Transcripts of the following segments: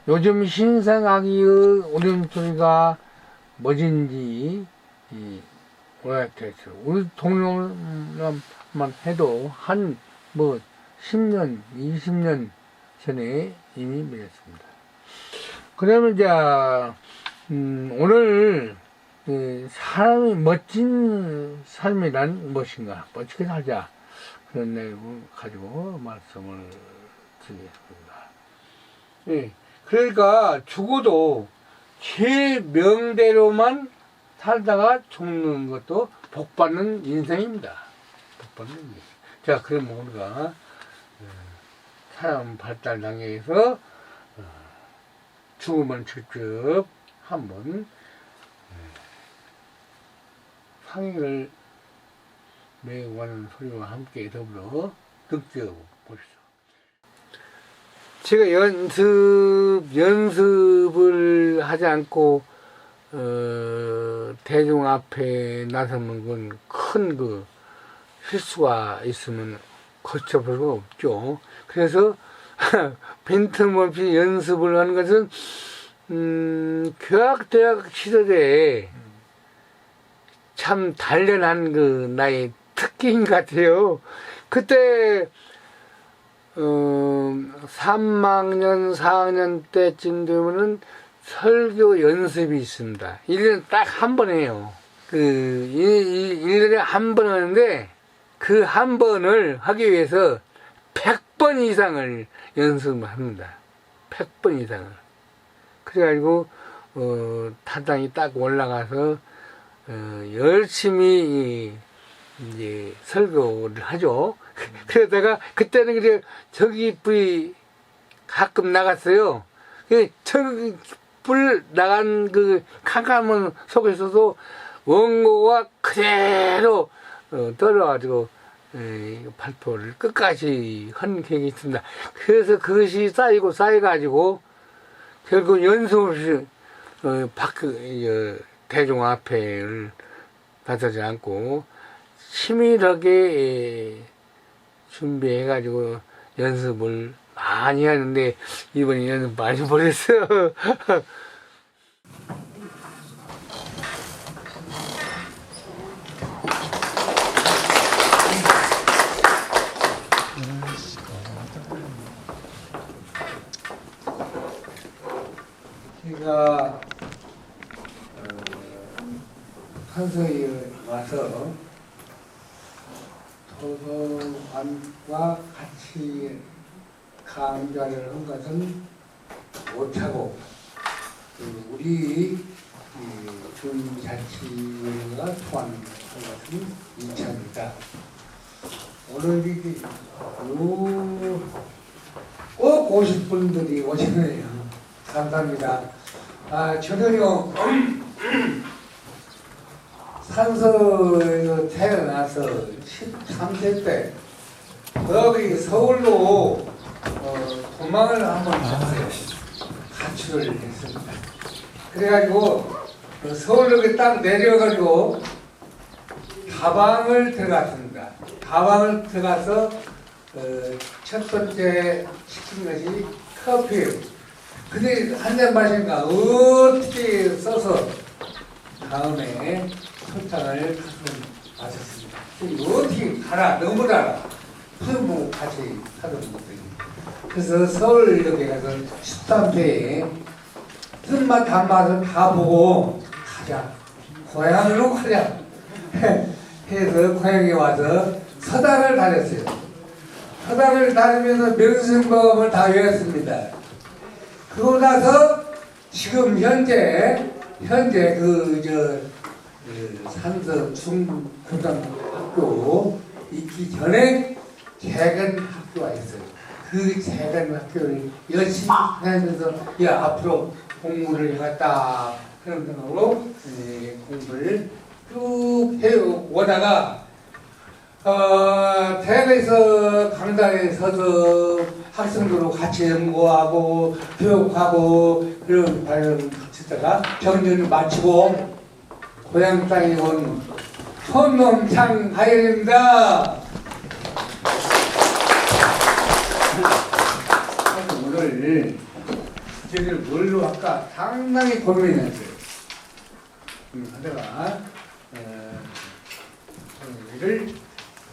요즘 신생아기의 울음소리가 뭐진지 오래됐어요. 우리 동료만 해도 한 10년, 20년 전에 이미 밀렸습니다. 그러면 이제 오늘 사람이 멋진 삶이란 무엇인가, 멋지게 살자, 그런 내용을 가지고 말씀을 드리겠습니다. 예, 그러니까 죽어도 제 명대로만 살다가 죽는 것도 복받는 인생입니다. 복받는 인생. 자, 그럼 우리가 사람 발달 단계에서 죽음을 직접 한번 상의를 매우 하는 소리와 함께 더불어 느껴보시죠. 제가 연습을 하지 않고 대중 앞에 나서는 건 큰 실수가 있으면 거쳐볼 수가 없죠. 그래서 빈틈없이 연습을 하는 것은 교학대학 시절에 참 단련한 나의 특기인 것 같아요. 그때 3학년, 4학년 때쯤 되면은 설교 연습이 있습니다. 1년에 딱 한 번 해요. 1년에 한 번 하는데 그 한 번을 하기 위해서 100번 이상을 연습을 합니다. 100번 이상을. 그래가지고, 타당이 딱 올라가서, 열심히 이제 설교를 하죠. 그러다가 그때는 그래 저기 불이 가끔 나갔어요. 저기 불 나간 그 캄캄한 속에서도 원고가 그대로 떨어가지고 발표를 끝까지 한 계획이 있습니다. 그래서 그것이 쌓여가지고 결국 연습 없이 대중 앞에를 나서지 않고 치밀하게 준비해가지고 연습을 많이 하는데 이번에 연습 많이 못했어요. 제가 산서에 와서 도서관과 같이 강좌를 한 것은 못하고 우리 준자치위원회가 소환한 것은 2차입니다. 오늘 꼭 오실 분들이 오시네요. 감사합니다. 저는요 산서에서 태어나서 13세 때 여기 서울로 도망을 한번 갔어요. 가출을 했습니다. 그래가지고 서울로 딱 내려가지고 다방을 들어갔습니다. 다방을 들어가서 첫 번째 시킨 것이 커피예요. 근데 한 잔 마시니까 어떻게 써서 다음에 설탕을 마셨습니다. 어떻게 달아, 너무 달아. 뭐 같이 하던 것들이. 그래서 서울역에 가서 13세에 쓴맛 단맛을 다 보고 가자, 고향으로 가자 해서 고향에 와서 서당을 다녔어요. 서당을 다니면서 명승범을 다 외웠습니다. 그러고 나서 지금 현재 산서 중고등학교 있기 전에 재건 학교가 있어요. 그 재건 학교를 열심히 다니면서 앞으로 공부를 해갔다 그런 생각으로 공부를 쭉 해오다가 대학에서 강당에 서서 학생들하고 같이 연구하고 교육하고 그런 과정을 거치다가 정년을 마치고 고향 땅에 온 손놈창 하연입니다. 오늘 주제를 뭘로 할까 상당히 고민했어요. 하다가 이를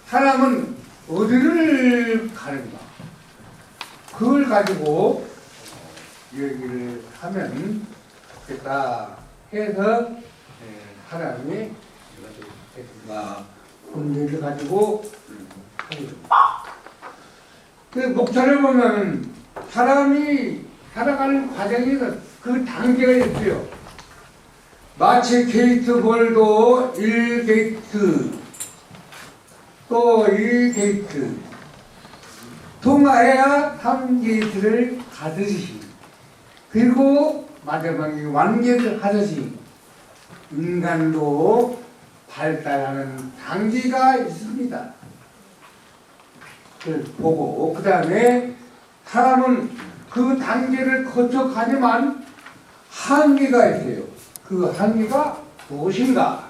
사람은 어디를 가는가 그걸 가지고 얘기를 하면 좋겠다 해서 사람이 문제를 가지고 그 목차를 보면 사람이 살아가는 과정에서 그 단계가 있어요. 마치 게이트볼도 1게이트 또 1게이트 통과해야 3게이트를 가듯이 그리고 마지막에 완결을 하듯이 인간도 발달하는 단계가 있습니다. 그걸 보고 그 다음에 사람은 그 단계를 거쳐가지만 한계가 있어요. 그 한계가 무엇인가?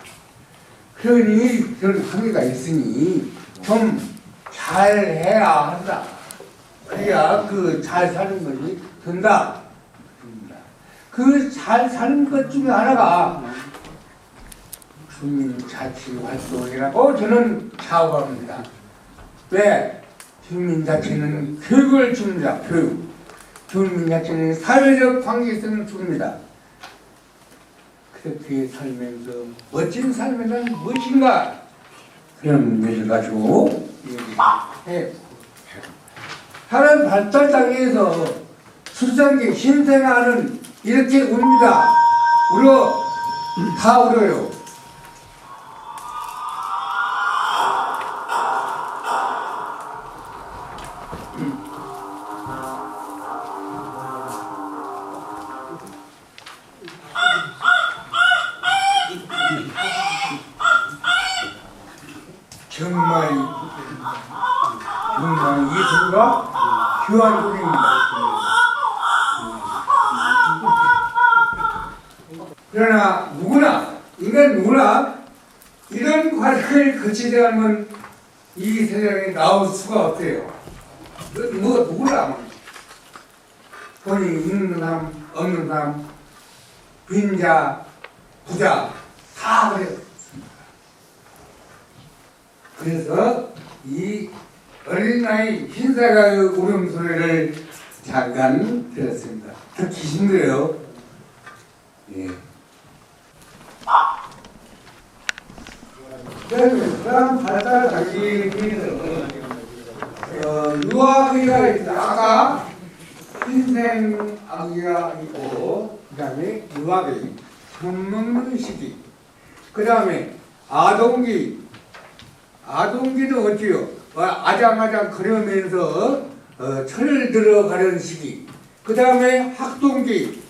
그러니 그런 한계가 있으니 좀 잘해야 한다. 그래야 그 잘 사는 것이 된다. 그 잘 사는 것 중에 하나가 주민자치활동이라고 저는 사업합니다. 왜? 주민자치는 교육을 줍니다. 교육. 주민자치는 사회적 관계성을 줍니다. 그렇게 살면서 멋진 삶이란 무엇인가? 그런 문제를 가지고 얘기해. 사람 발달 단계에서 출산기 신생아는 이렇게 웁니다. 울어. 다 울어요. 정말 이승과 교환국입니다. 그러나 인간 누구나 이런 과정을 거치지 않으면 이 세상에 나올 수가 없어요. 누구나 돈이 있는 사람, 없는 사람, 빈자, 부자 다 그래요. 그래서 이 어린 나이 흰사과의 울음소리를 잠깐 들었습니다. 듣기 힘들어요. 예. 사람 발달 단계에서 유아기가 있다. 아까 흰생 아기가 있고 그 다음에 유아기 밥 먹는 시기 그 다음에 아동기는 어때요? 아장아장 거려면서 철을 들어가는 시기 그 다음에 학동기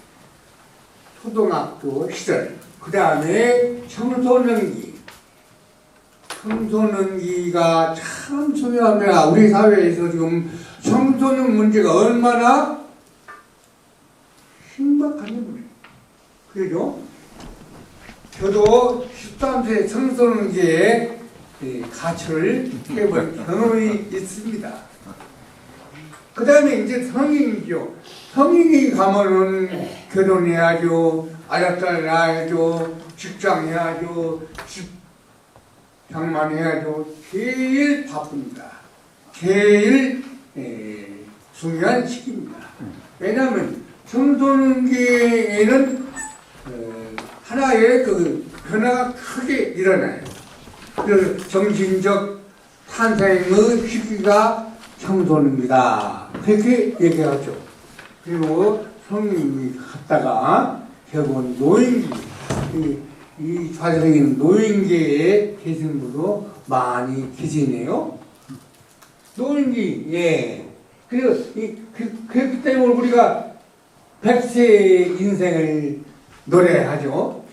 초등학교 시절 그 다음에 청소년기가 참 중요합니다. 우리 사회에서 지금 청소년 문제가 얼마나 심각한지 모르겠어요. 그죠? 저도 13세 청소년기에 가출을 해본 경험이 있습니다. 그 다음에 이제 성인이죠. 성인이 가면은 결혼해야죠, 아랫달 낳아야죠, 직장 해야죠, 집 장만해야죠. 제일 바쁩니다. 제일 중요한 시기입니다. 왜냐하면 청소년기에는 하나의 그 변화가 크게 일어나요. 그 정신적 탄생의 시기가 청소년기다. 그렇게 얘기하죠. 그리고 성인이 갔다가 결국은 노인기, 이 좌절적인 노인기에 계신 분도 많이 계시네요. 노인기, 예. 그렇기 때문에 우리가 100세 인생을 노래하죠.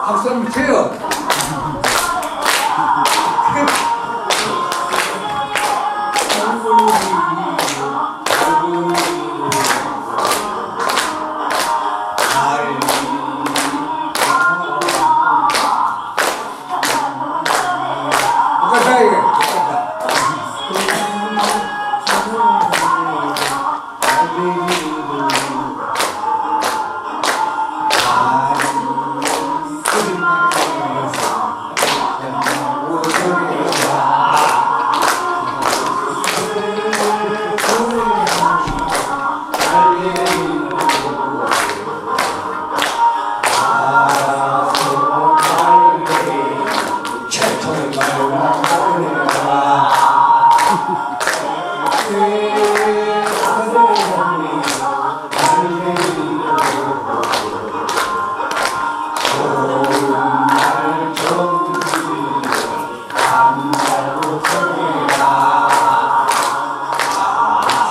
박수 한번 쳐요.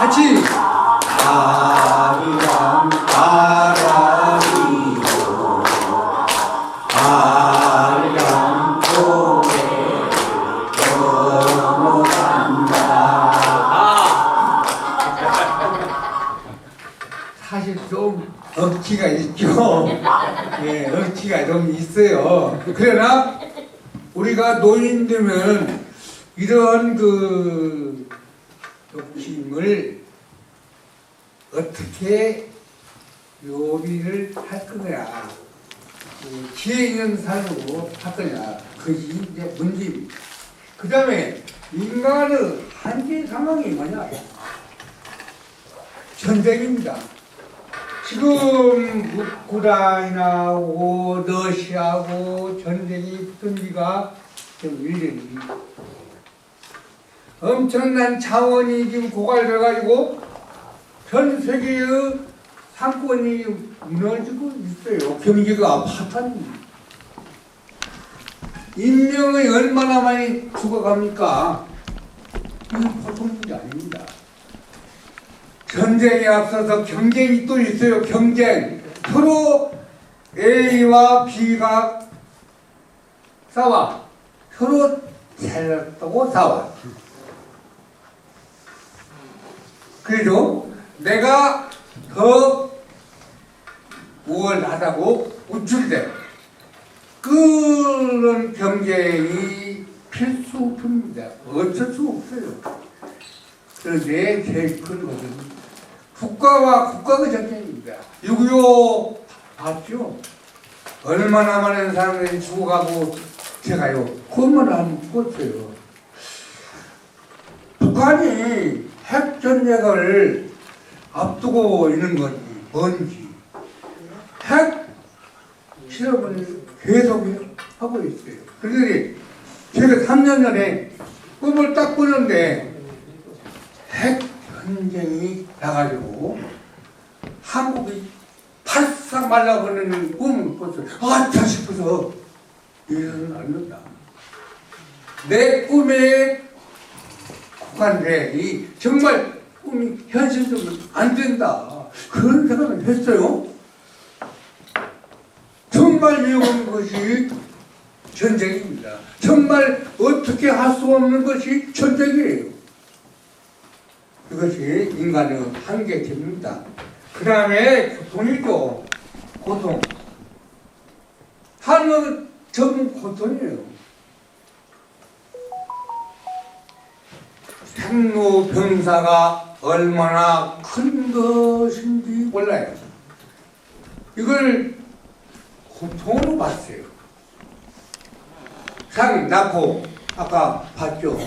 같이 아리랑 바람이고 아리랑 고개 넘어간다. 사실 좀 억지가 있죠. 예, 억지가 좀 있어요. 그러나 우리가 노인 되면 이런 그 욕심을 어떻게 요리를 할 거냐, 그 지혜 있는 삶으로 할 거냐, 그것이 이제 문제입니다. 그 다음에 인간의 한계 상황이 뭐냐? 전쟁입니다. 지금 우크라이나하고 러시아하고 전쟁이 붙은 지가 지금 1년입니다. 엄청난 자원이 지금 고갈돼가지고 전 세계의 상권이 무너지고 있어요. 경기가 파탄입니다. 인명이 얼마나 많이 죽어갑니까? 이건 보통 문제 아닙니다. 전쟁에 앞서서 경쟁이 또 있어요. 경쟁. 서로 A와 B가 싸워. 서로 잘났다고 싸워. 그래도 내가 더 우월하다고 우쭐대. 그런 경쟁이 필수품입니다. 어쩔 수 없어요. 그런데 제일 큰 것은 국가와 국가의 전쟁입니다. 6.25 봤죠? 얼마나 많은 사람들이 죽어가고 제가요, 그것만 하면 죽었어요. 북한이 핵전쟁을 앞두고 있는 건지 뭔지 핵 실험을 계속 하고 있어요. 그런데 제가 3년 전에 꿈을 딱 꾸는데 핵전쟁이 나가지고 한국이 바싹 말라버리는 꿈을 꿨어요. 아차 싶어서 이래서는 안 된다. 내 꿈에 국한대 정말 꿈이 현실적으로 안 된다. 그런 생각을 했어요. 정말 위험한 것이 전쟁입니다. 정말 어떻게 할 수 없는 것이 전쟁이에요. 그것이 인간의 한계점입니다. 그 다음에 고통이죠. 고통. 하는 전부 고통이에요. 생로병사가 얼마나 큰 것인지 몰라요. 이걸 고통으로 봤어요. 상 낳고 아까 봤죠.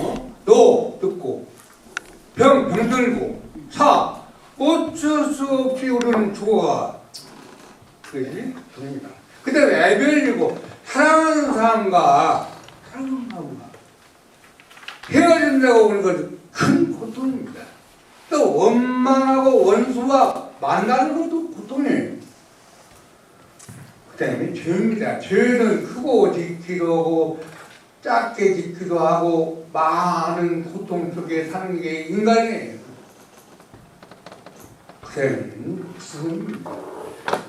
노 듣고 병 들고 사 어쩔 수 없이 우리는 죽어가. 그것이 병입니다. 그 다음에 애별이고 사랑하는 사람과 헤어진다고 하는 것은 큰 고통입니다. 또 원망하고 원수와 만나는 것도 고통이에요. 그 다음에 죄입니다. 죄는 크고 짓기도 하고 작게 짓기도 하고 많은 고통 속에 사는 게 인간이에요. 그 다음에 죽음입니다.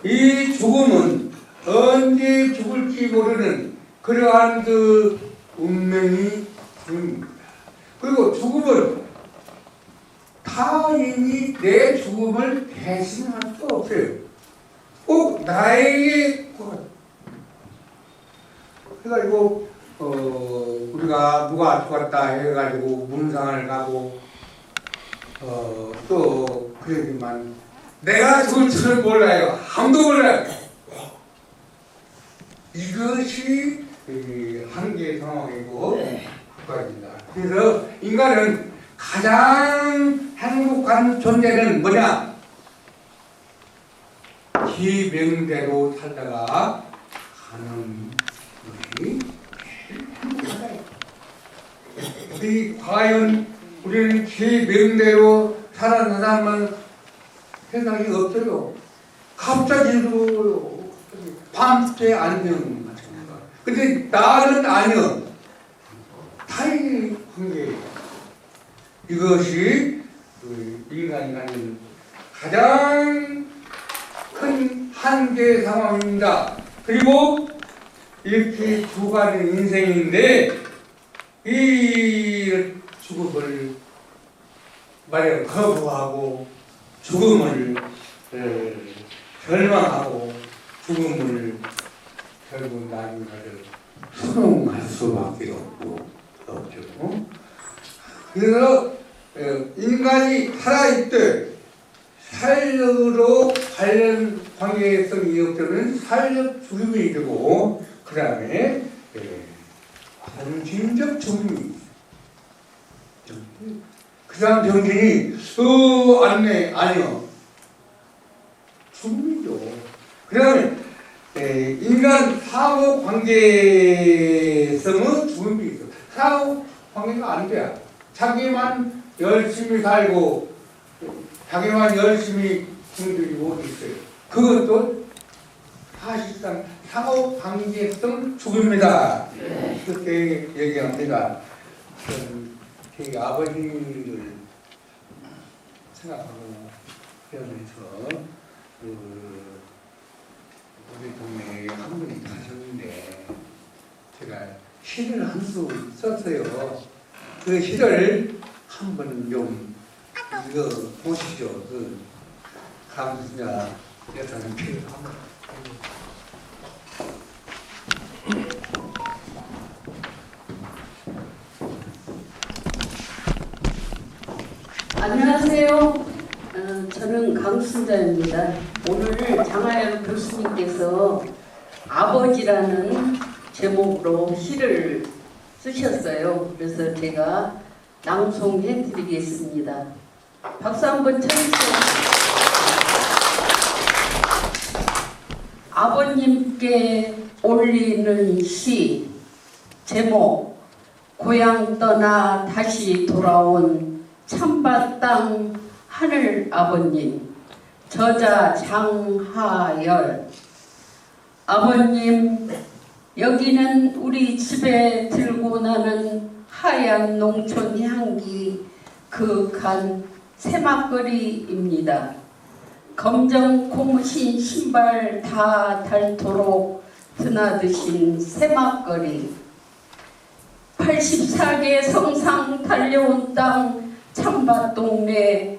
이 죽음은 언제 죽을지 모르는 그러한 그 운명이 죽음입니다. 그리고 죽음은 타인이 내 죽음을 대신할 수 없어요. 꼭 나에게 해가지고 우리가 누가 죽었다 해가지고 문상을 가고 또 그러지만 내가 죽을 줄은 몰라요. 아무도 몰라요. 이것이 한계 상황이고 국가입니다. 그래서 인간은 가장 행복한 존재는 뭐냐? 기명대로 살다가 가는 것이 우리 과연 우리는 기명대로 살아가는 사람만 세상에 없어요. 갑자기도 밤새 안 되는 거죠. 근데 나는 아니요. 타인의 관계. 이것이 인간이 갖는 가장 큰 한계 상황입니다. 그리고 이렇게 두 가지 인생인데 이 죽음을 말하자면 거부하고 죽음을 절망하고 죽음을 결국 나중에를 수용할 수밖에 없죠. 그래서 인간이 살아있을 때 살력으로 관련 관계성이 없으면 살력 죽음이 되고 그 다음에 정신적 죽음이 그 다음 정신이 안네 아니요 죽음이죠. 그 다음에 인간 사후 관계성은 죽음이 있어. 사후 관계가 안 돼요. 자기만 열심히 살고 자기만 열심히 힘들고 있어요. 그것도 사실상 사후 관계성 죽음이다. 그렇게 얘기합니다. 제 아버지를 생각하고 그러면서 우리 동네에 한 분이 가셨는데 제가 시를 한 수 썼어요. 그 시를 한번 좀 이거 보시죠. 그 강수냐 여사님 시를 한번. 안녕하세요. 저는 강순자입니다. 오늘 장하영 교수님께서 아버지라는 제목으로 시를 쓰셨어요. 그래서 제가 낭송해 드리겠습니다. 박수 한번 쳐주세요. 아버님께 올리는 시 제목 고향 떠나 다시 돌아온 찬밭 땅 하늘 아버님. 저자 장하열. 아버님, 여기는 우리 집에 들고 나는 하얀 농촌 향기 그윽한 새막걸이입니다. 검정 고무신 신발 다 닳도록 드나드신 새막걸이. 84개 성상 달려온 땅 찬밭 동네.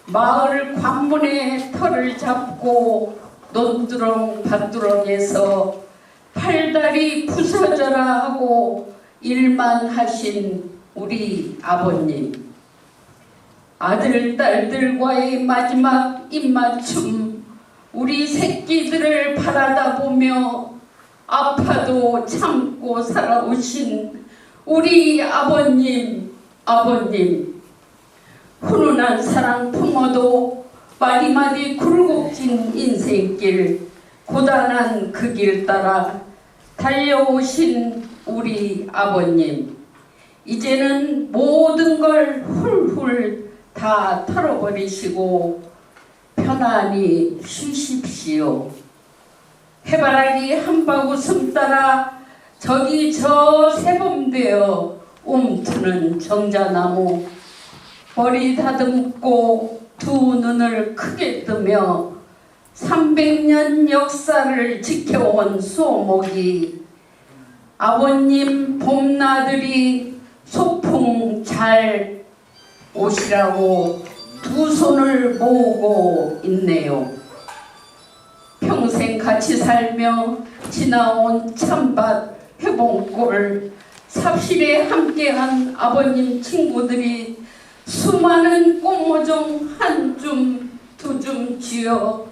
마을 관문에 털을 잡고 논두렁 밭두렁에서 팔다리 부서져라 하고 일만 하신 우리 아버님. 아들 딸들과의 마지막 입맞춤. 우리 새끼들을 바라다 보며 아파도 참고 살아오신 우리 아버님. 훈훈한 사랑 품어도 마디마디 굴곡진 인생길, 고단한 그 길 따라 달려오신 우리 아버님. 이제는 모든 걸 훌훌 다 털어버리시고 편안히 쉬십시오. 해바라기 한바구음 따라 저기 저 새봄되어 움트는 정자나무. 머리 다듬고 두 눈을 크게 뜨며 300년 역사를 지켜온 소목이 아버님 봄나들이 소풍 잘 오시라고 두 손을 모으고 있네요. 평생 같이 살며 지나온 찬밭 회봉골 삽실에 함께한 아버님 친구들이 수많은 꽃모종 한 줌 두 줌 쥐어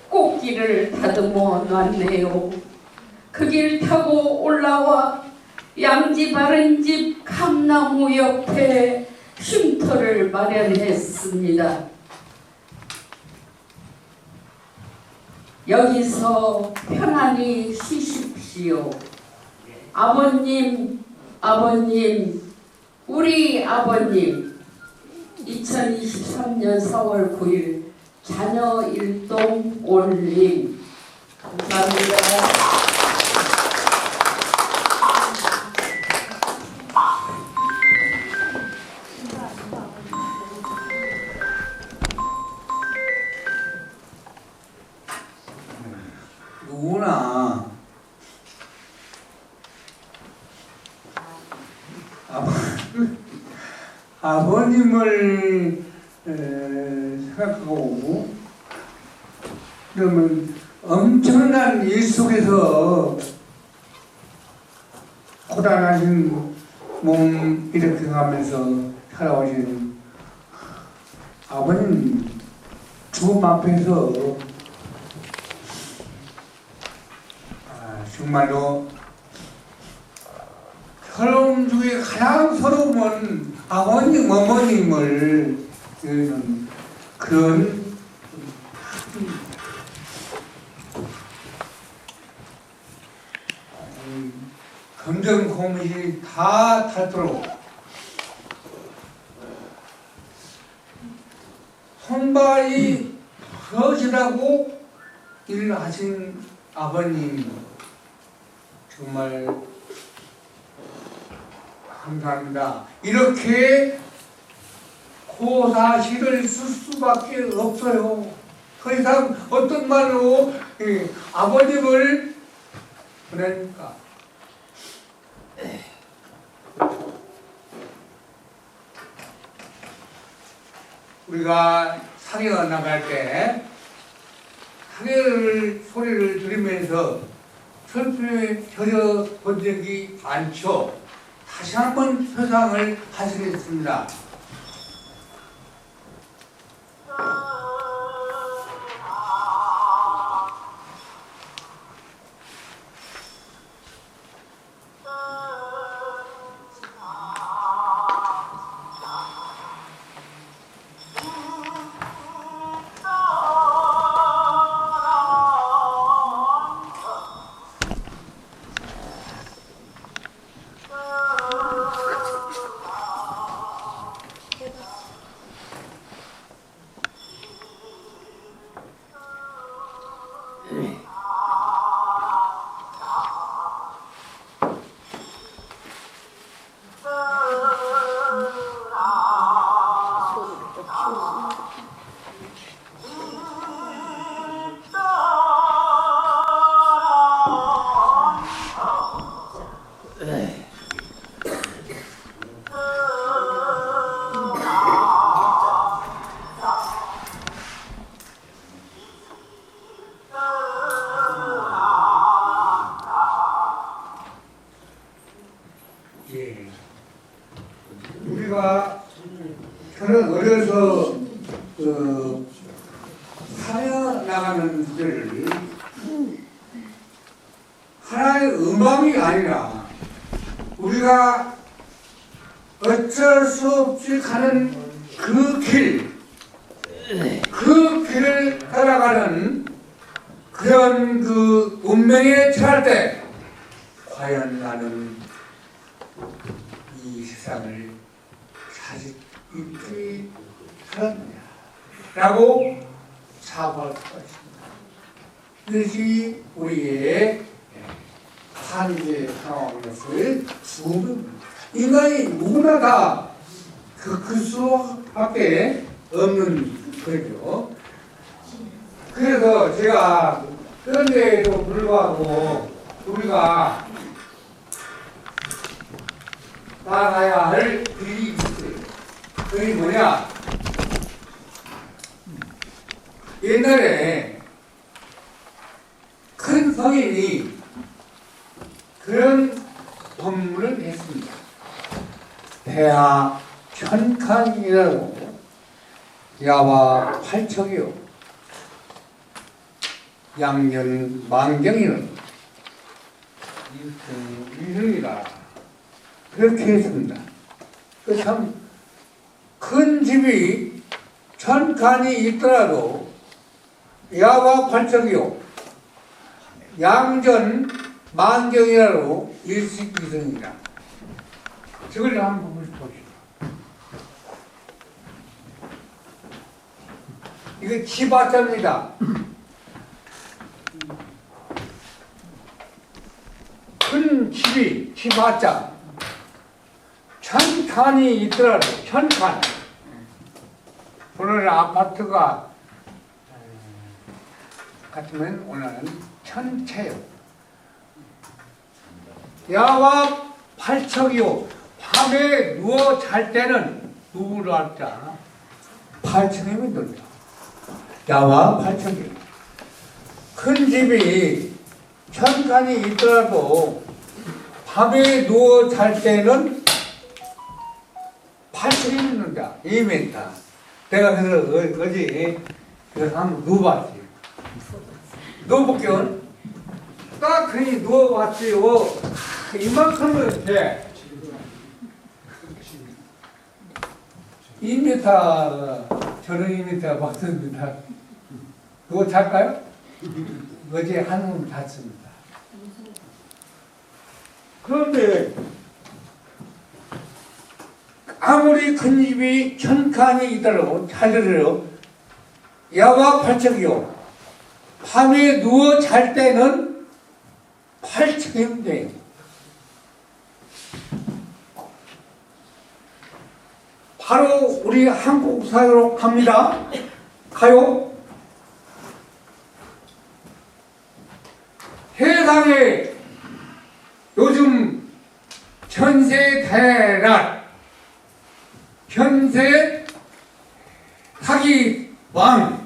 꽃길을 다듬어 놨네요. 그 길 타고 올라와 양지 바른 집 감나무 옆에 쉼터를 마련했습니다. 여기서 편안히 쉬십시오. 아버님, 아버님, 우리 아버님. 2023년 4월 9일 자녀 일동 올림. 감사합니다. 누구나 아버님을 생각하고 그러면 엄청난 일 속에서 고단하신 몸 이렇게 가면서 살아오신 아버님 죽음 앞에서 정말로 서러움 중에 가장 서러움은 아버님, 어머님을 그런 검정 고무신이 다 닳도록 손발이 부러지라고 일을 하신 아버님 정말 감사합니다. 이렇게 고사실을 쓸 수밖에 없어요. 그 이상 어떤 말로 아버님을 보냅니까? 우리가 상해 나갈 때 상해 소리를 들으면서 슬픔에 젖어 본 적이 많죠. 다시 한번 회상을 하시겠습니다. 저는 어려서 살아나가는 시절을 하나의 음악이 아니라 우리가 어쩔 수 없이 가는 그 길을 따라가는 그런 그 운명에 처할 때 과연 나는 이 세상을 자식 있게 살았느냐라고 사고할 것입니다. 이것이 우리의 한계 상황에서의 죽음. 인간이 누구나 다 그 수밖에 없는 거죠. 그래서 제가 그런데도 불구하고 우리가 나가야 할 길이 있어요. 그게 뭐냐? 옛날에 큰 성인이 그런 법문을 했습니다. 폐하 천칸이라고 야와 팔척이요 양년 만경이는 이승이라 그렇게 했습니다. 그 참 큰 집이 천칸이 있더라도 야와 팔척이요 양전 만경이라로 일식이성이다. 저걸 한번 보십시오. 이거 치바자입니다. 큰 집이 치바자. 천칸이 있더라도 천칸. 오늘 아파트가 같으면 오늘은 천채요. 야와 팔척이요. 밤에 누워 잘 때는 누구를 알지 않아? 팔척이면 된다. 야와 팔척이요. 큰 집이 천칸이 있더라도 밤에 누워 잘 때는 8층이 있는다. 2m. 내가 그래서 어제 그래서 한번 누워봤지. 누워볼게요. 딱 그니 누워봤지요. 이만큼은 돼. 2m, 저런 2m 봤습니다. 그거 잘까요? 어제 한번 잤습니다. 그런데 아무리 큰 집이 천칸이 있더라도 잘 들어요. 야와 팔척이요. 밤에 누워 잘 때는 8층이면 돼요. 바로 우리 한국 사회로 갑니다. 가요. 세상에 요즘 전세대란 현세 사기 왕.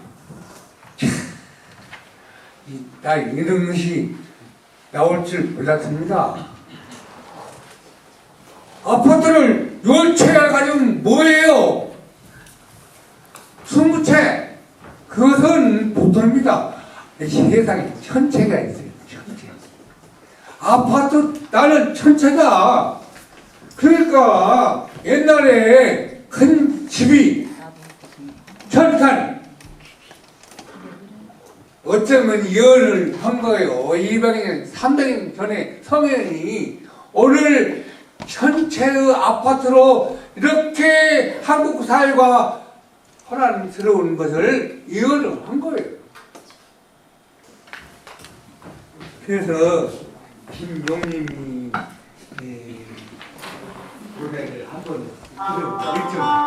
나 이런 것이 나올 줄 몰랐습니다. 아파트를 10채 가지면 뭐예요? 20채. 그것은 보통입니다. 세상에 1000채가 있어요. 1000채. 아파트 나는 1000채다. 그러니까 옛날에 큰 집이 천칸 어쩌면 열을 한 거예요. 200년, 300년 전에 성현이 오늘 전체의 아파트로 이렇게 한국 사회가 혼란스러운 것을 이해를 한 거예요. 그래서 김용님이 노래를 한번 들어보겠죠.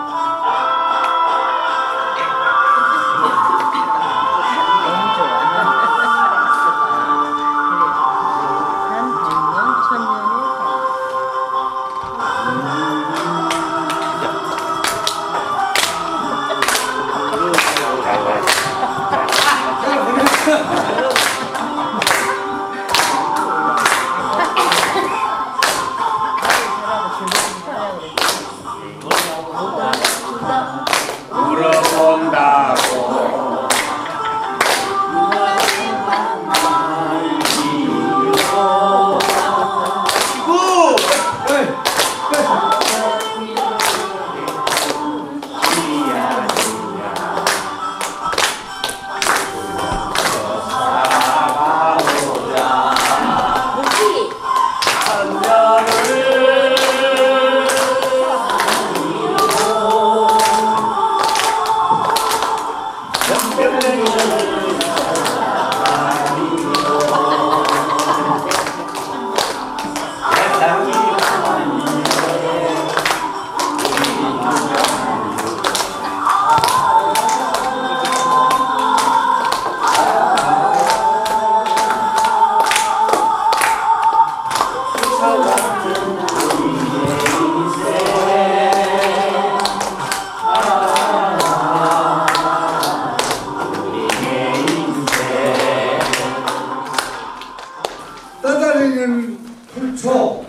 떠다니는 풀초,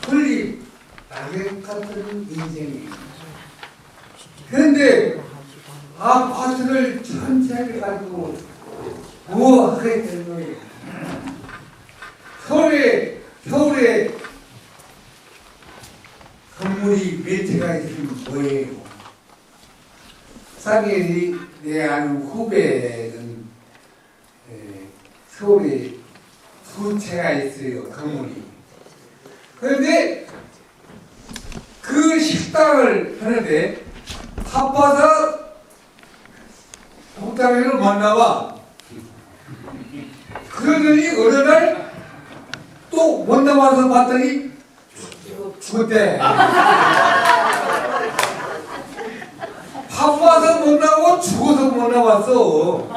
풀잎, 낙엽 같은 인생이에요. 그런데 아파트를 천천히 가지고 뭐 하게 되는 거예요. 서울에 건물이 몇 채가 있으면 뭐예요? 싸게 내 아는 후배는 서울에 두 채가 있어요, 건물이. 그런데 그 식당을 하는데 바빠서 복당회를 만나봐. 그러더니 어느 날 또 못 나와서 봤더니 죽었대. 바빠서 못 나오고 죽어서 못 나왔어.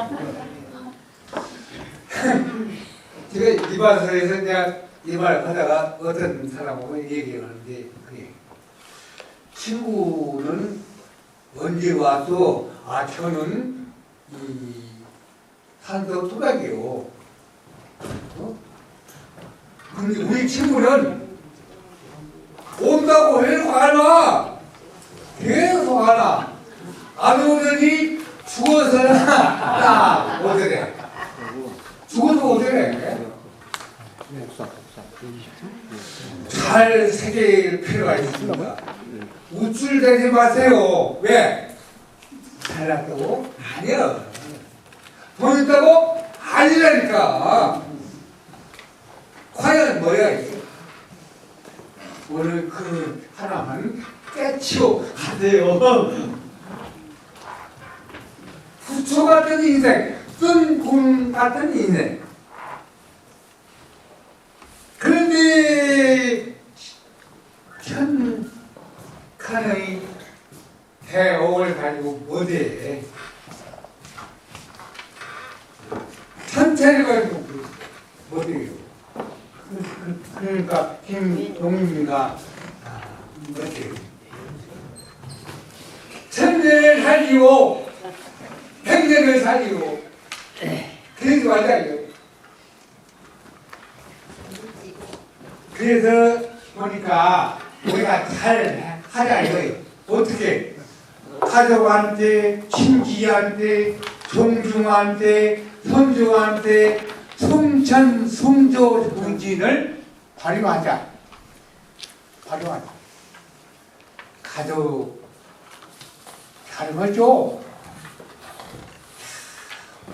제가 이발소에서 그냥 이발 하다가 어떤 사람하고 얘기를 하는데, 그래, 친구는 언제 왔어? 아, 저는 이 산소 토박이요. 근데 우리 친구는 온다고 해도 안 와. 계속 안 와. 안 오더니 죽어서는 딱 오더래. 죽어서 오더래. 잘 새길 필요가 있습니다. 우쭐대지 마세요. 왜? 잘났다고? 아니야. 돈 있다고? 아니라니까. 과연 뭐야 이게? 오늘 그 하나만 깨치고 가세요. 부처 같은 인생, 쓴 같은 인생. 그런데 천간의 대옥을 가지고 뭐대? 천체를 가지고 뭐대요? 그러니까 김동민이가 뭐대요? 천년을 살리고 백년을 살리고 그래서 말이야 이거. 그래서 보니까 우리가 잘 하자 이거예요. 어떻게? 가족한테, 친지한테, 종중한테, 손주한테 성천성조 정신을 발휘하자. 발휘하자. 가족 닮았죠?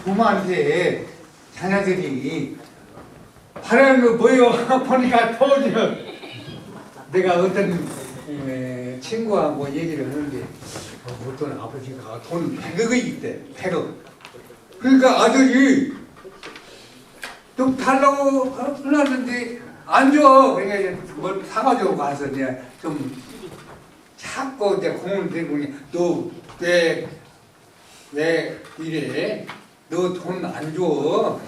부모한테 자녀들이 바라는 거 뭐요? 보니까 터지면 내가 어떤 친구하고 얘기를 하는데 어떤 아버지가 돈 100억이 있대. 100억. 그러니까 아들이 좀 달라고 하려는데 안 줘. 그러니까 뭘 사가지고 가서 이제 좀 자꾸 이제 공을 들고 너 왜 이래? 너 돈 안 줘.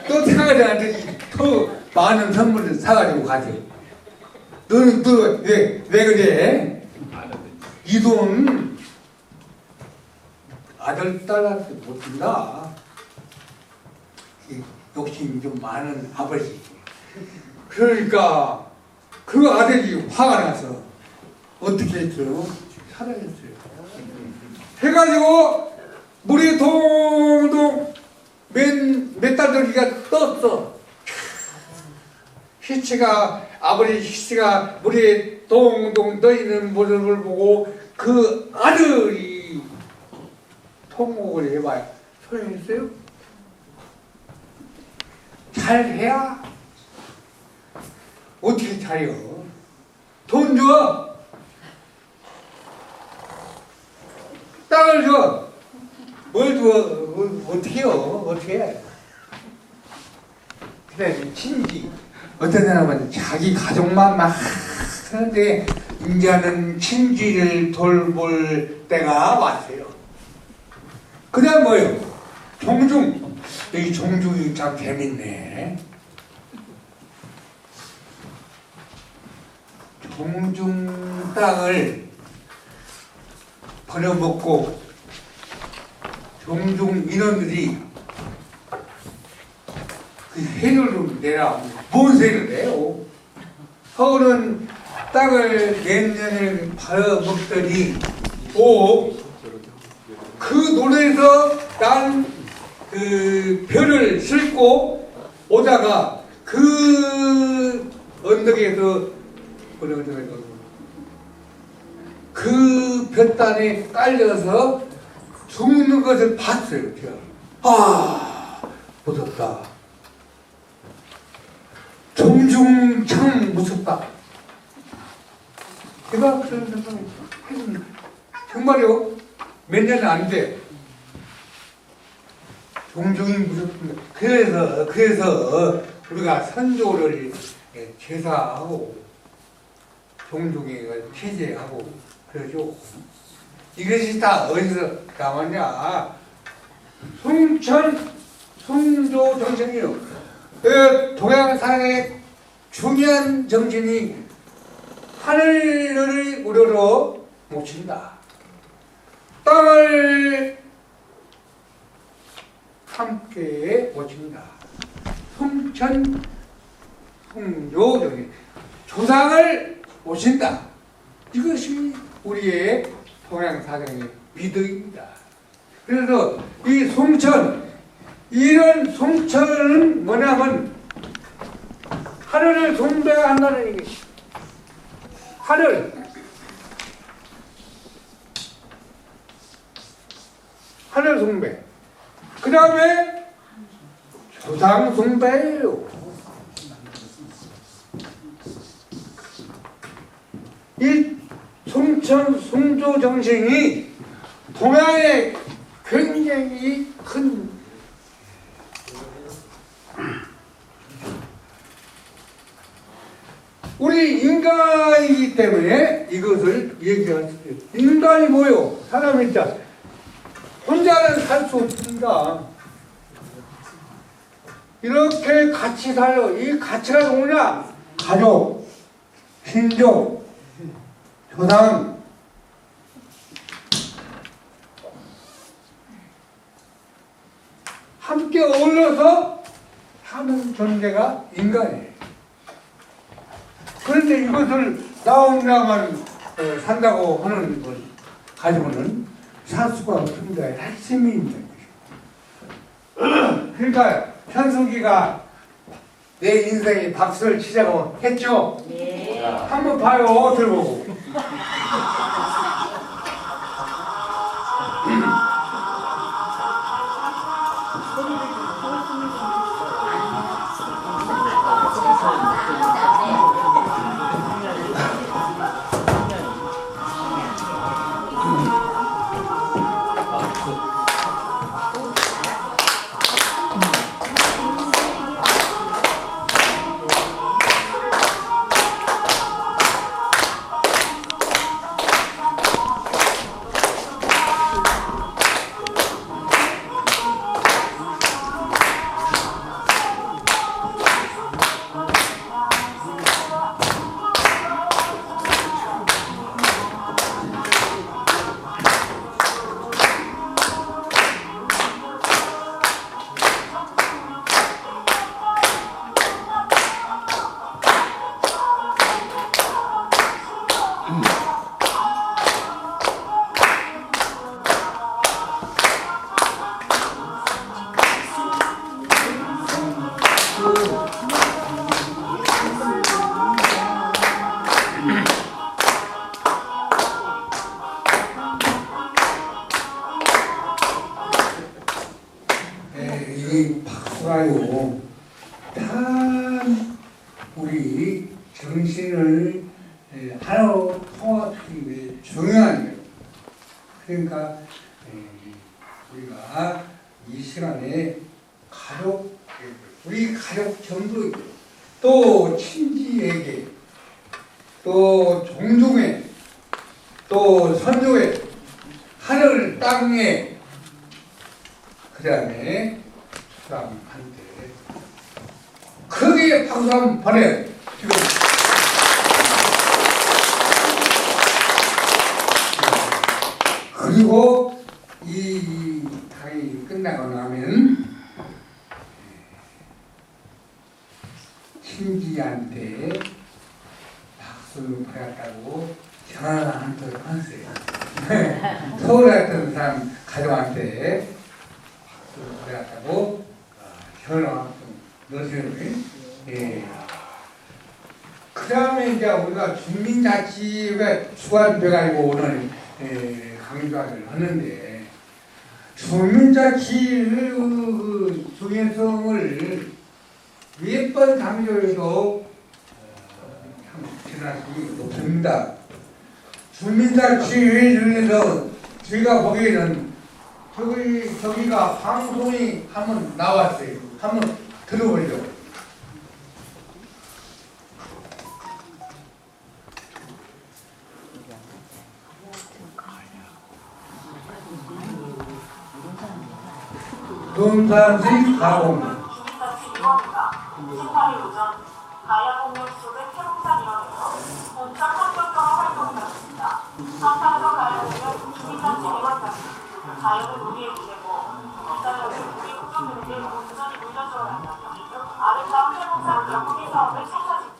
또 사가지고 더 많은 선물을 사가지고 가지. 너는 또 왜 그래? 이 돈 아들 딸한테 못 준다. 욕심이 좀 많은 아버지. 그러니까 그 아들이 화가 나서 어떻게 했어요? 살아냈어요. 해가지고 물이 동동 몇 달들기가 떴어. 시체가 아버지 시체가 물에 동동 떠 있는 모습을 보고 그 아들이 통곡을 해봐요. 소용있어요? 잘해야 어떻게 잘해요? 돈 줘. 땅을 줘. 뭘 줘? 어떻게 해요? 어떻게 해? 그래, 친지. 어떤 사람은 자기 가족만 막 하는데 이제는 친지를 돌볼 때가 왔어요. 그 다음 뭐예요? 종중. 여기 종중이 참 재밌네. 종중 땅을 버려먹고 종중 인원들이 그 세를 좀 내라. 뭔 세를 내요? 서울은 땅을 몇 년을 벌어먹더니 그 논에서 난 그 별을 싣고 오다가 그 언덕에서 그 볕단에 깔려서 죽는 것을 봤어요. 제가. 무섭다. 종중 참 무섭다. 제가 그런 생각을 했습니다. 정말요. 몇 년은 안 돼. 종중이 무섭습니다. 그래서 우리가 선조를 제사하고 종중에 폐제하고 그러죠. 이것이 다 어디서 나왔냐? 송조 정신이요. 동양사의 중요한 정신이 하늘을 우러러 모친다. 땅을 함께 모친다. 송조 정신. 조상을 모신다. 이것이 우리의 동양사상의 미덕입니다. 그래서 이 송천, 이런 송천은 뭐냐면 하늘을 숭배한다는 얘기. 하늘 숭배. 그 다음에 조상 숭배예요. 이 송천 송조 정신이 동양에 굉장히 큰 우리 인간이기 때문에 이것을 얘기할 수 있어요. 인간이 뭐요? 사람이 있다. 혼자는 살 수 없습니다. 이렇게 같이 살아요. 이 가치가 뭐냐? 가족, 신족, 조상, 함께 어울려서 사는 존재가 인간이에요. 그런데 이것을 나 혼자만 산다고 하는 걸 가지고는 살 수가 없습니다. 핵심이 있는 것이죠. 그러니까 현숙이가 내 인생에 박수를 치자고 했죠? 네. 한번 봐요, 들어보고. 이 박수가요, 참 우리 정신을 하나로 통합하기 위해 중요한 거예요. 그러니까 우리가 이 시간에 가족, 우리 가족 전부 또 친지에게 또 종족에 또 선조에 하늘 땅에 그 다음에 사람한테 크게 박수 한번 보내요. 지금 그리고 이 강의 끝나고 나면 친지한테 박수를 받았다고 전화 한 통 하세요. 서울에 있던 사람 가족한테 박수를 받았다고 전화 한 통 넣으세요. 예. 그 다음에 이제 우리가 주민자치가 주관돼가지고 오늘 강좌를 하는데 주민자치를 중요성을 몇 번 강조해도 참 지나치기 높습니다. 주민자치회 중에서 저희가 보기에는 저기가 방송이 한번 나왔어요. 한번 들어보죠. 논산시 가공. 주민자치 위원회가 28일 오전 가야공역 소재 태국산위원회로 본청 학교병 활동을 했습니다. 상상적 가야공역 주민자치 위원장이 자연은 우리의 기대고 이자연은 우리 후손들에게 온전히 물려줘야 한다며 아름다운 태국산 영토 사업을 찾아줍니다.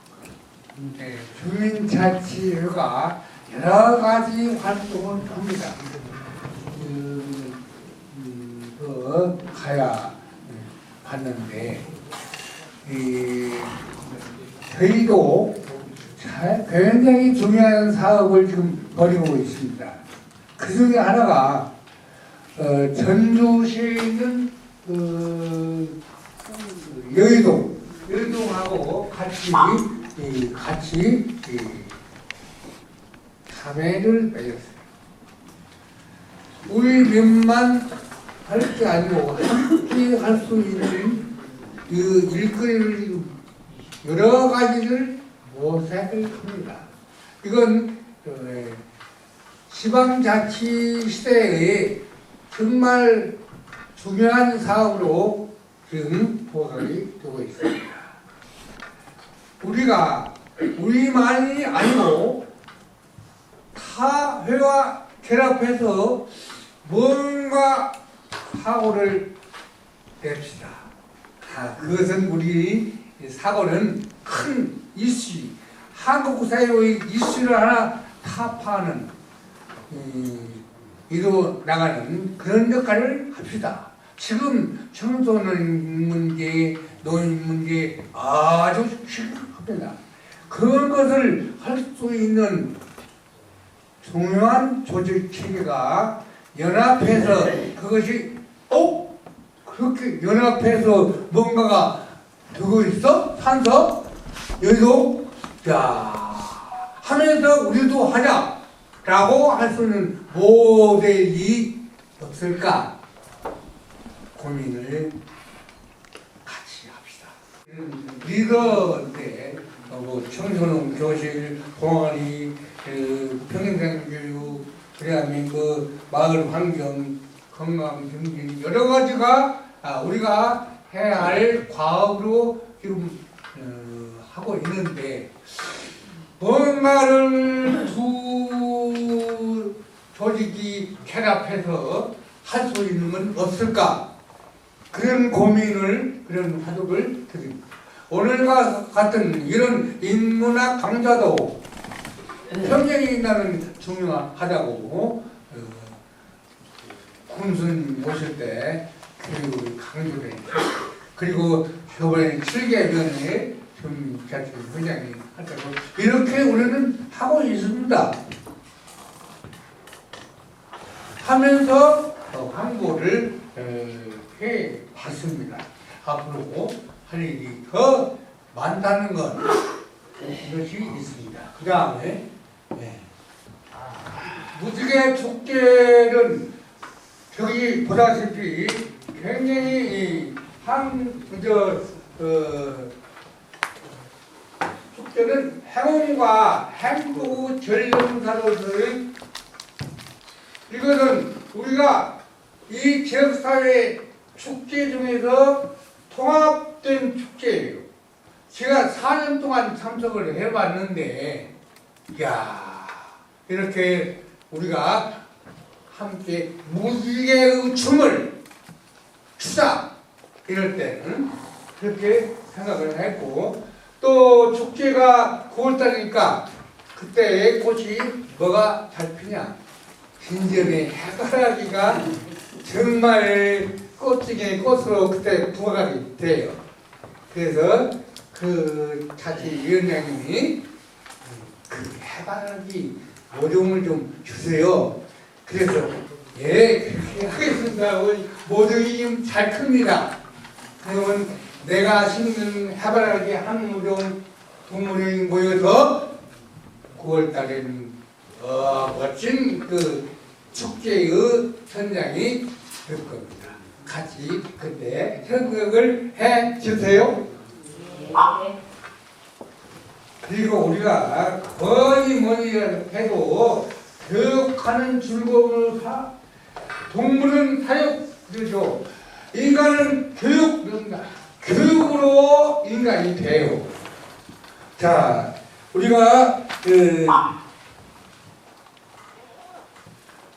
네, 주민자치회가 여러 가지 활동을 합니다. 가야 봤는데 저희도 굉장히 중요한 사업을 지금 벌이고 있습니다. 그 중에 하나가 전주시에 있는 여의동하고 같이 자매를 맺었어요. 우리 몇만 할 게 아니고 함께 할 수 있는 그 일거리를 여러 가지를 모색을 합니다. 이건 지방자치 시대에 정말 중요한 사업으로 지금 보석이 되고 있습니다. 우리가 우리만이 아니고 타회와 결합해서 뭔가 사고를 냅시다. 그것은 우리 사고는 큰 이슈, 한국 사회의 이슈를 하나 타파하는 이루 나가는 그런 역할을 합시다. 지금 청소년 문제, 노인 문제 아주 심각합니다. 그런 것을 할 수 있는 중요한 조직 체계가 연합해서 그것이 그렇게 연합해서 뭔가가 되고 있어? 산서? 여기도 자 하면서 우리도 하자라고 할 수 있는 모델이 없을까 고민을 같이 합시다. 리더인데 청소년 교실, 동아리, 평생 교육, 그다음에 마을 환경, 건강 증진 여러 가지가 우리가 해야 할 과업으로 지금 하고 있는데 뭔가를 두 조직이 결합해서 할 수 있는 건 없을까? 그런 고민을 그런 화두를 드립니다. 오늘과 같은 이런 인문학 강좌도 평생이 나는 중요하다고 군순 모실 때 교육을 강조를 했죠. 그리고 저번에 7개년에 주민자치 회장이 하다고 이렇게 우리는 하고 있습니다. 하면서 광고를 해 봤습니다. 앞으로 할 일이 더 많다는 것 이것이 있습니다. 그 다음에 무지개 축제는 저기 보다시피 굉장히 축제는 행운과 행복 전령사로서의 이것은 우리가 이 지역사회 축제 중에서 통합된 축제예요. 제가 4년 동안 참석을 해봤는데 야 이렇게 우리가 함께 무지개의 춤을 추자 이럴 때는 그렇게 생각을 했고 또 축제가 9월달이니까 그때 꽃이 뭐가 잘 피냐 진정의 해바라기가 정말 꽃중에 꽃으로 그때 부각이 돼요. 그래서 그 자치위원장님이 그 해바라기 모종을 좀 주세요. 그래서 예 그렇게 하겠습니다. 모종이 좀 잘 큽니다. 그러면 내가 심는 해바라기 한 무종 동물이 모여서 9월달에는 멋진 그 축제의 현장이 될 겁니다. 같이 그때 협력을 해 주세요. 그리고 우리가 거의 뭐니 해도 교육하는 즐거움을 동물은 사육이죠. 인간은 교육으로 인간이 돼요. 자, 우리가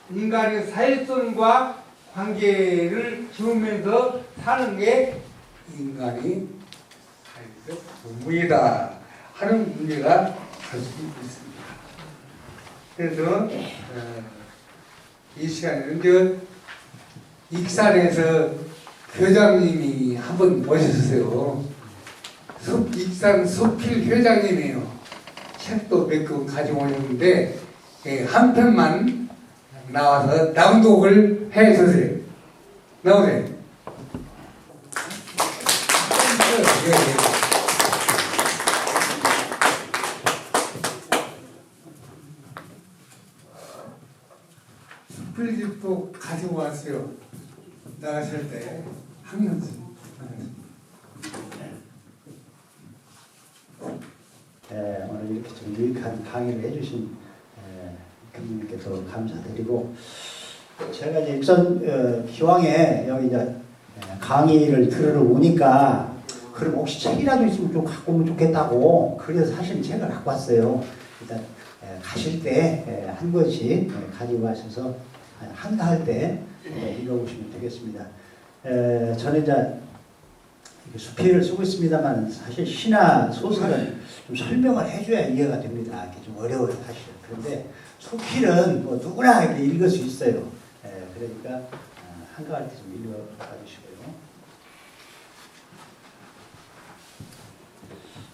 인간의 사회성과 관계를 키우면서 사는 게 인간이 사회적 동물이다 하는 문제가 될 수 있습니다. 그래서 이 시간에는 익산에서 회장님이 한 번 모셨어요. 익산 수필 회장님이에요. 책도 몇 권 가지고 오셨는데 한 편만 나와서 낭독을 해주세요. 나오세요. 수필집도 가지고 왔어요. 나가실 때 한 명씩. 오늘 이렇게 좀 유익한 강의를 해주신 교수님께서 감사드리고, 제가 이제 익산 기왕에 여기 이제 강의를 들으러 오니까 그럼 혹시 책이라도 있으면 좀 갖고 오면 좋겠다고, 그래서 사실 책을 갖고 왔어요. 일단 가실 때 한 권씩 가지고 가셔서 한가할 때 읽어보시면 되겠습니다. 저는 이제 수필을 쓰고 있습니다만 사실 시나 소설은 좀 설명을 해줘야 이해가 됩니다. 이게 좀 어려워요, 사실. 그런데 수필은 뭐 누구나 이렇게 읽을 수 있어요. 그러니까 한가할 때 좀 읽어봐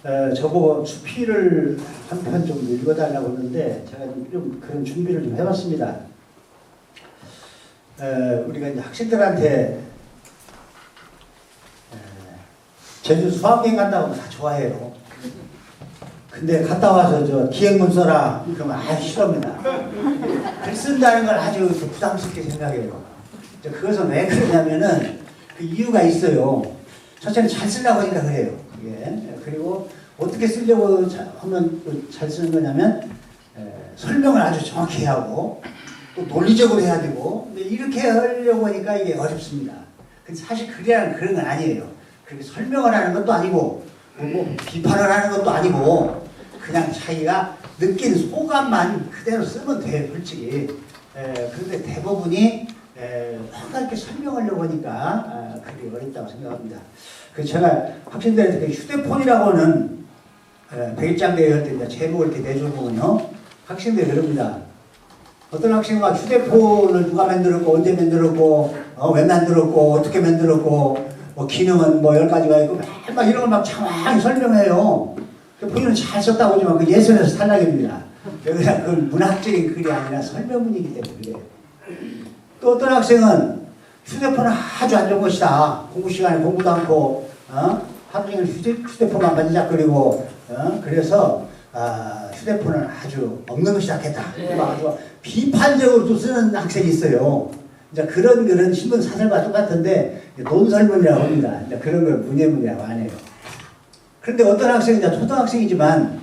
주시고요. 저보고 수필을 한 편 좀 읽어달라고 하는데 제가 좀 그런 준비를 좀 해봤습니다. 우리가 이제 학생들한테 제주 수학여행 간다고 다 좋아해요. 근데 갔다 와서 저 기행문 써라 그러면 싫어합니다. 글 쓴다는 걸 아주 부담스럽게 생각해요. 그것은 왜 그러냐면은 그 이유가 있어요. 첫째는 잘 쓰려고 하니까 그래요. 그리고 어떻게 쓰려고 하면 잘 쓰는 거냐면 설명을 아주 정확히 해야 하고 또 논리적으로 해야 되고, 근데 이렇게 하려고 하니까 이게 어렵습니다. 근데 사실 글이라는 그런 건 아니에요. 그렇게 설명을 하는 것도 아니고 뭐 비판을 하는 것도 아니고 그냥 자기가 느낀 소감만 그대로 쓰면 돼요, 솔직히. 그런데 대부분이 뭔가 이렇게 설명하려고 하니까 그게 어렵다고 생각합니다. 그래서 제가 학생들한테 휴대폰이라고는 100일장 대회 할 때 이제 제목을 이렇게 내주는군요. 학생들이 그럽니다. 어떤 학생은 막 휴대폰을 누가 만들었고 언제 만들었고 왜 만들었고 어떻게 만들었고 뭐 기능은 뭐 10가지가 있고 막 이런 걸 막 장황히 설명해요. 본인은 잘 썼다고 하지만 그 예술에서 탈락입니다. 그냥 그건 문학적인 글이 아니라 설명문이기 때문에 그래요. 또 어떤 학생은 휴대폰은 아주 안 좋은 것이다. 공부 시간에 공부도 않고 하루 종일 휴대폰만 만지작거리고 그래서 휴대폰은 아주 없는 것이 낫겠다. 아주 비판적으로 쓰는 학생이 있어요. 이제 그런 글은 신문 사설과 똑같은데 논설문이라고 합니다. 이제 그런 걸 문예문이라고 안 해요. 그런데 어떤 학생은 이제 초등학생이지만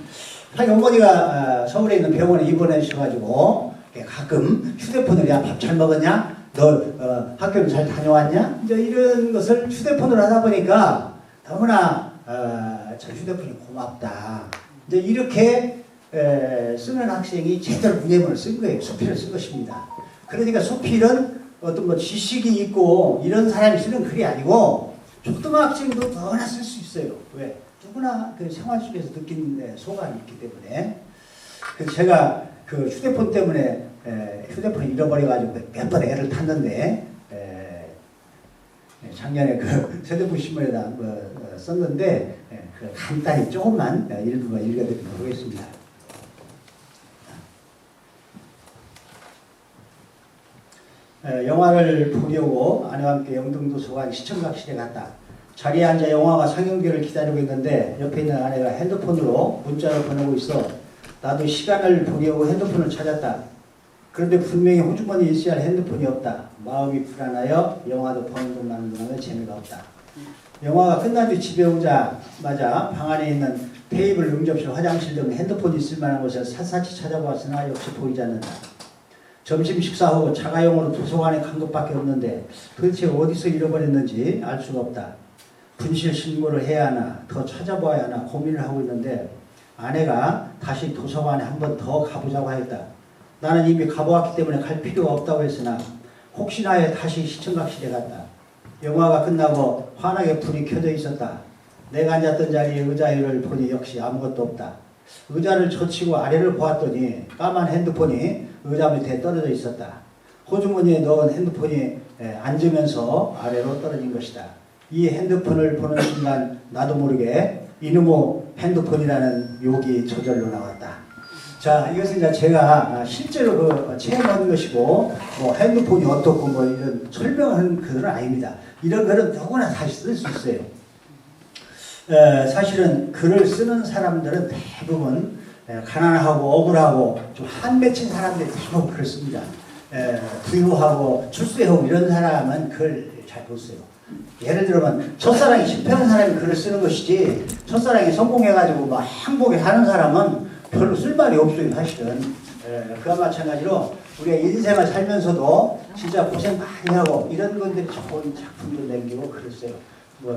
자기 어머니가 서울에 있는 병원에 입원해 주셔가지고 가끔 휴대폰으로 야 밥 잘 먹었냐? 너 학교는 잘 다녀왔냐? 이제 이런 것을 휴대폰으로 하다 보니까 너무나 저 휴대폰이 고맙다. 이제 이렇게 쓰는 학생이 제대로 문예문을 쓴 거예요. 수필을 쓴 것입니다. 그러니까 수필은 어떤 뭐 지식이 있고 이런 사람이 쓰는 글이 아니고 초등학생도 누구나 쓸 수 있어요. 왜? 누구나 그 생활 속에서 느낀 소감이 있기 때문에. 그래서 제가 그 휴대폰 때문에 휴대폰을 잃어버려가지고 몇 번 애를 탔는데 작년에 그 세대부 신문에다 썼는데 그 간단히 조금만 일부만 읽어드리도록 하겠습니다. 영화를 보려고 아내와 함께 영등도서관 시청각실에 갔다. 자리에 앉아 영화가 상영기를 기다리고 있는데 옆에 있는 아내가 핸드폰으로 문자를 보내고 있어. 나도 시간을 보려고 핸드폰을 찾았다. 그런데 분명히 호주머니에 있어야 할 핸드폰이 없다. 마음이 불안하여 영화도 보는 것만은 동안에 재미가 없다. 영화가 끝난 뒤 집에 오자마자 방 안에 있는 테이블, 응접실, 화장실 등 핸드폰이 있을 만한 곳을 샅샅이 찾아보았으나 역시 보이지 않는다. 점심 식사 후 자가용으로 도서관에 간 것밖에 없는데 도대체 어디서 잃어버렸는지 알 수가 없다. 분실 신고를 해야 하나 더 찾아봐야 하나 고민을 하고 있는데 아내가 다시 도서관에 한 번 더 가보자고 하였다. 나는 이미 가보았기 때문에 갈 필요가 없다고 했으나 혹시나 해 다시 시청각실에 갔다. 영화가 끝나고 환하게 불이 켜져 있었다. 내가 앉았던 자리에 의자 위를 보니 역시 아무것도 없다. 의자를 젖히고 아래를 보았더니 까만 핸드폰이 의자 밑에 떨어져 있었다. 호주머니에 넣은 핸드폰이 앉으면서 아래로 떨어진 것이다. 이 핸드폰을 보는 순간 나도 모르게 이놈의 핸드폰이라는 욕이 저절로 나왔다. 자, 이것은 이제 제가 실제로 체험한 것이고, 핸드폰이 어떻고 이런 설명하는 그건 아닙니다. 이런 글은 누구나 다시 쓸 수 있어요. 사실은 글을 쓰는 사람들은 대부분 가난하고 억울하고 좀 한맺힌 사람들이 대부분 글을 씁니다. 부유하고 출세하고 이런 사람은 글을 잘 못 써요. 예를 들면 첫사랑이 실패한 사람이 글을 쓰는 것이지 첫사랑이 성공해가지고 막 행복해 사는 사람은 별로 쓸 말이 없어요. 사실은. 그와 마찬가지로 우리가 인생을 살면서도 진짜 고생 많이 하고 이런 분들이 좋은 작품들 남기고 글을 써요.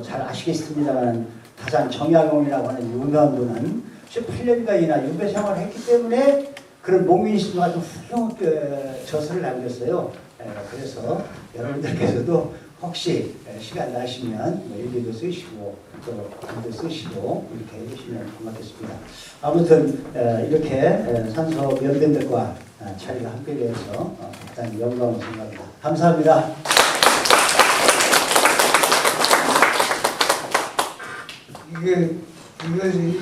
잘 아시겠습니다만 다산 정약용이라고 하는 유명한 분은 18년간이나 유배 생활을 했기 때문에 그런 목민심과 같은 훌륭한 저서를 남겼어요. 그래서 여러분들께서도 혹시 시간 나시면 일기도 쓰시고 또 글도 쓰시고 이렇게 해주시면 고맙겠습니다. 아무튼 이렇게 산소 면배들과 자리가 함께 되어서 대단히 영광을 생각합니다. 감사합니다. 이것이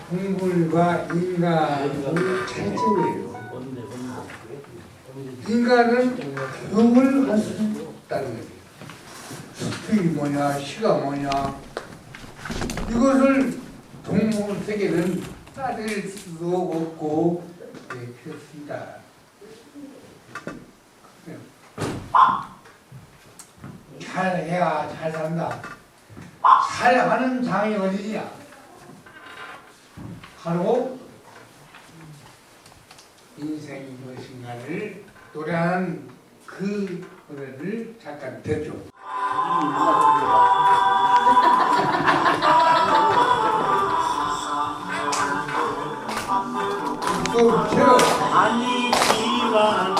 동물과 인간의 차이점이에요. 인간은 교육을 할 수 없다는 거예요. 수특이 뭐냐, 시가 뭐냐, 이것을 동물 세계는 따질 수도 없고 그렇습니다. 잘해야 잘 산다. 잘하는 장이 어디냐? 바로 인생이 무엇인가를 노래하는 그 노래를 잠깐 듣죠. 또 저 아니지만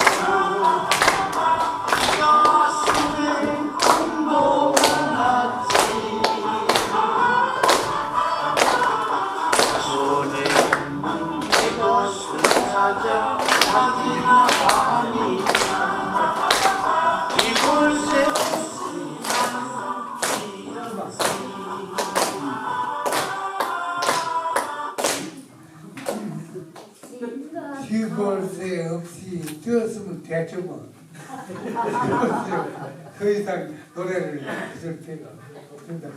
뒤벌새 없이 뛰었으면 대충은 더 이상 노래를 들을 필요가 없습니다.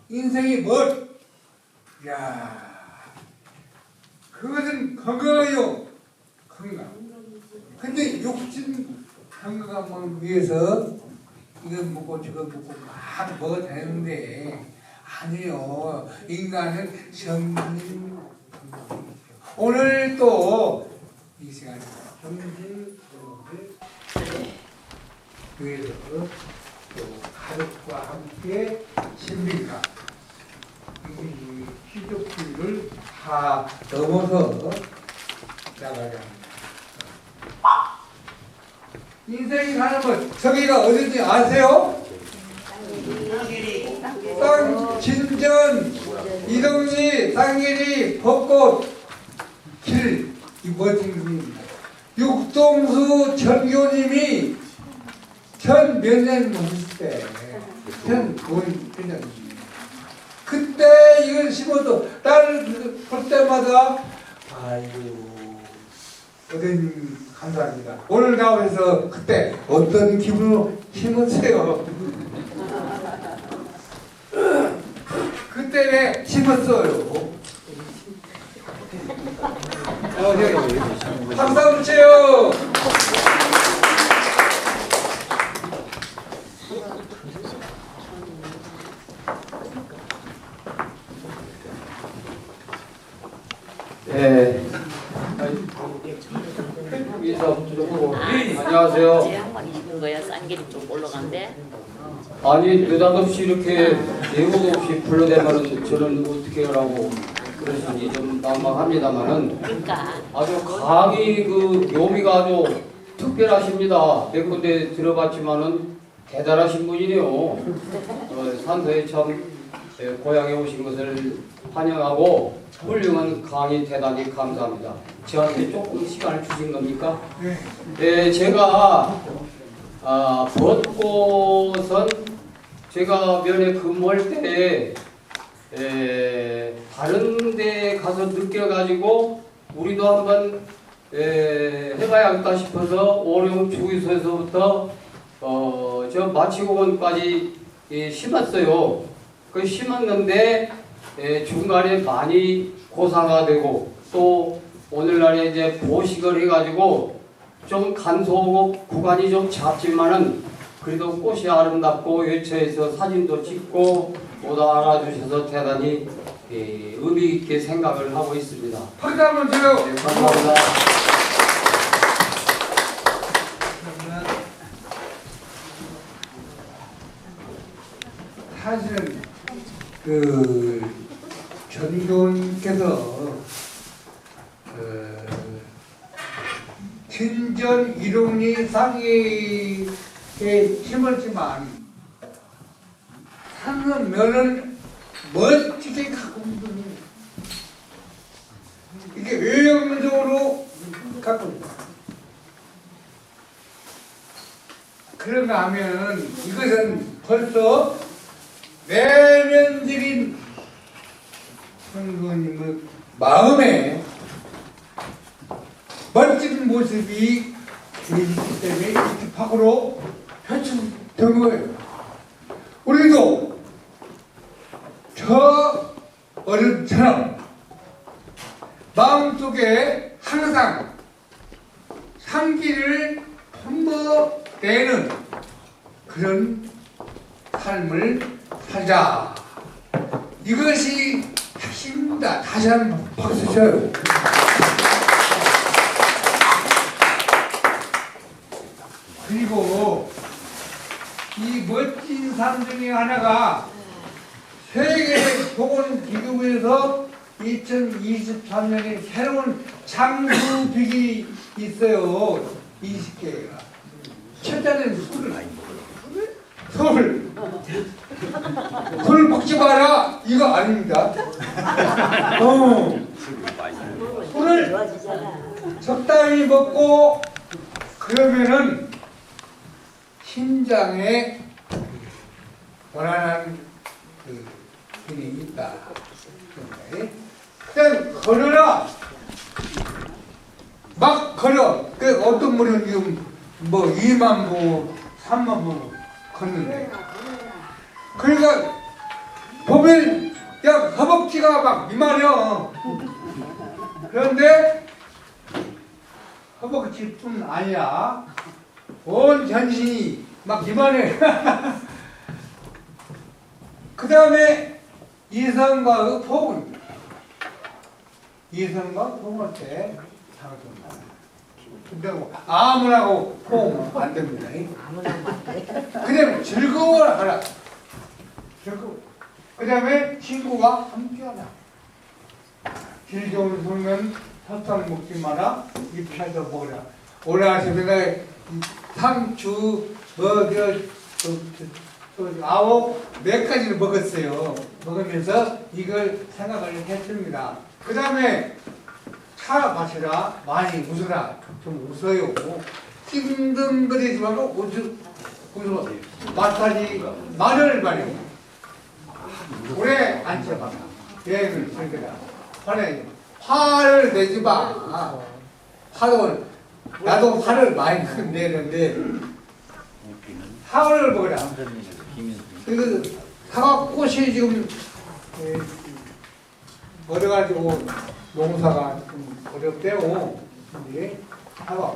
인생이 뭘? 야, 그것은 건강해요. 건강. 근데 육신 건강을 위해서 이건 먹고 저건 먹고 막 먹어야 되는데 아니요. 인간은 정신 오늘 또 이 시간에 정신 위해서 또 가족과 함께 신비가 이 기독교를 다 넘어서 나가야 합니다. 인생이 가는 것 저기가 어딘지 아세요? 땅 진전 이동리 땅길이 벚꽃 길 이 멋진 분입니다. 육동수 전교님이 1000몇 년 넘었을 때 1500년 그때 이걸 심어도 딸을 볼 때마다 아이고 어른 감사합니다. 오늘 나오셔서 그때 어떤 기분으로 심었어요? 그때 왜 심었어요? 박수 주세요. 네. 인사부터 좀 하고. 안녕하세요. 제 양반이 입은 거야. 쌍길이 좀 올라간대. 아니 느닷없이 이렇게 예고도 없이 불러대면은 저는 어떻게 하라고 그러시니 좀 난감합니다만은 그러니까 아주 강의 그 묘미가 아주 특별하십니다. 몇 군데 들어봤지만은 대단하신 분이네요. 산서에 참 고향에 오신 것을 환영하고 훌륭한 강의 대단히 감사합니다. 저한테 조금 시간을 주신 겁니까? 네, 제가 벚꽃은 제가 면회 근무할 때 다른 데 가서 느껴가지고 우리도 한번 해봐야겠다 싶어서 오령 주기소에서부터 저 마치고원까지 심었어요. 그 심었는데 중간에 많이 고사가 되고 또 오늘날에 이제 보식을 해가지고 좀 간소하고 구간이 좀 작지만은 그래도 꽃이 아름답고 외처에서 사진도 찍고 모두 알아주셔서 대단히 의미 있게 생각을 하고 있습니다. 박수 한번 주세요. 네, 감사합니다. 사실은 그 전교님께서 진전 이론이 상위에 힘었지만 상은 면을 멋지게 갖고 있는 거예요. 이게 외형적으로 갖고 있다. 그런가 하면 이것은 벌써 내면적인 선생님의 마음에 멋진 모습이 있기 때문에 이렇게 밖으로 펼쳐진 거예요. 우리도 저 어른처럼 마음속에 항상 상기를 품어내는 그런 삶을 살자. 이것이 핵심입니다. 다시 한번 박수 쳐요. 그리고 이 멋진 삶 중에 하나가 세계보건기구에서 2023년에 새로운 장수빅이 있어요. 20개가. 첫째는 술을 많이 먹어요. 술 먹지 마라 이거 아닙니다. 술을 적당히 먹고 그러면은 심장에 원활한 그 기능이 있다. 그냥 걸어라. 막 걸어. 그 어떤 분은 지금 뭐 2만 보, 3만 보 걷는데. 그러니까 보면 야 허벅지가 막 이만해요. 그런데 허벅지뿐 아니야. 온 전신이 막 이만해. 그 다음에 이성과의 포옹. 이성과 포옹할 때 장소입니다. 근데 아무나고 포옹 안 됩니다. 그냥 즐거워라 하라. 즐거워. 그 다음에 친구가 함께하라. 길 좋은 소면 설탕 먹지 마라. 잎살도 먹어라. 오늘 아침에 상추 아홉 몇 가지를 먹었어요. 먹으면서 이걸 생각을 했습니다. 그 다음에 차 마시라. 많이 웃어라. 좀 웃어요. 힘든거리지 말고 웃어. 마사지 말을 말이요. 오래 앉혀봐라. 여행을 즐겨라. 화를 내지 마. 화도 나도 화를 많이 내는데 사과를 먹어라. 그 사과꽃이 지금 어려가지고 농사가 좀 어렵대요. 이게 사과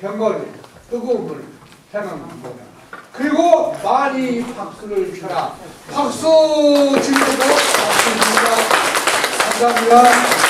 병거리 뜨거운 물 생각합니다. 그리고 많이 박수를 쳐라. 박수 치면서 박수 칩니다. 감사합니다.